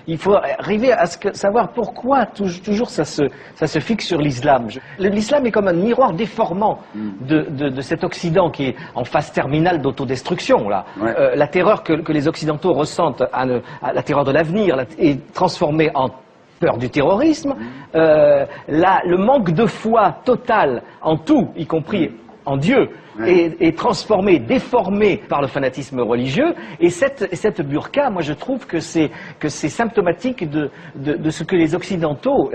Il faut arriver à savoir pourquoi toujours ça se fixe sur l'islam. L'islam est comme un miroir déformant de cet Occident qui est en phase terminale d'autodestruction. Ouais. La terreur que les Occidentaux ressentent, la terreur de l'avenir, est transformée en peur du terrorisme. Le manque de foi total en tout, y compris en Dieu, est transformé, déformé par le fanatisme religieux. Et cette burqa, moi je trouve que c'est symptomatique de ce que les Occidentaux,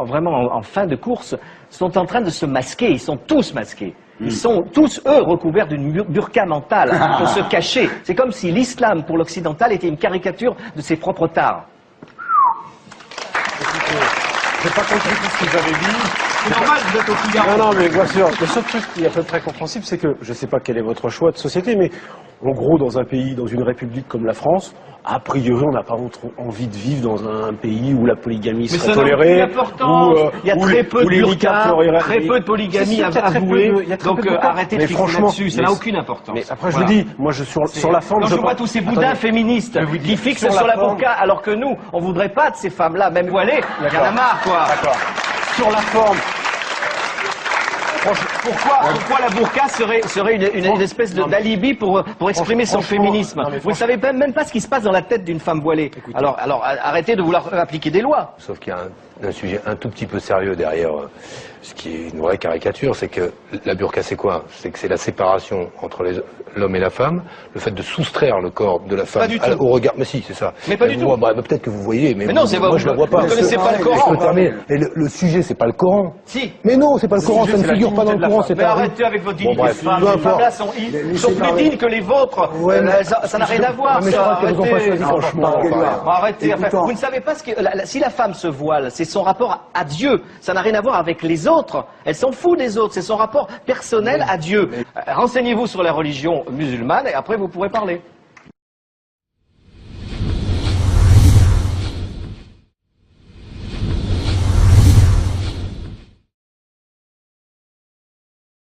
vraiment en fin de course, sont en train de se masquer. Ils sont tous masqués. Ils sont tous, eux, recouverts d'une burqa mentale pour se cacher. C'est comme si l'islam, pour l'occidental, était une caricature de ses propres tares. J'ai pas compris tout ce que vous avez dit. C'est normal, vous êtes au Figaro. Non, mais bien sûr. Le seul truc qui est à peu près compréhensible, c'est que, je sais pas quel est votre choix de société, mais en gros, dans un pays, dans une république comme la France, a priori, on n'a pas envie de vivre dans un pays où la polygamie serait tolérée. Il y a très peu de burqa, très peu de polygamie à avouer. Donc arrêtez de fixer là-dessus, ça n'a aucune importance. Mais après, je vous dis, moi, sur la forme, je vois tous ces boudins féministes qui fixent sur la burqa, alors que nous, on voudrait pas de ces femmes-là, même voilées. Il y en a marre, quoi. D'accord. Sur la forme. Pourquoi la burqa serait une espèce d'alibi pour exprimer son féminisme? Vous ne savez même pas ce qui se passe dans la tête d'une femme voilée. Alors arrêtez de vouloir appliquer des lois. Sauf qu'il y a un sujet un tout petit peu sérieux derrière ce qui est une vraie caricature, c'est que la burqa c'est quoi? C'est que c'est la séparation entre l'homme et la femme, le fait de soustraire le corps de la femme au regard. Mais si, c'est ça. Mais pas du tout. Peut-être que vous voyez, mais non, moi je le vois pas. Vous ne connaissez pas le Coran. Et le sujet, c'est pas le Coran. Si. Mais non, c'est pas le Coran, ça ne figure pas dans le Coran. Mais arrêtez avec votre dignité de femme. Ces femmes-là sont plus dignes que les vôtres. Ça n'a rien à voir. Arrêtez. Vous ne savez pas si la femme se voile, c'est son rapport à Dieu. Ça n'a rien à voir avec les autres. Elle s'en fout des autres. C'est son rapport personnel à Dieu. Renseignez-vous sur la religion musulmane et après vous pourrez parler.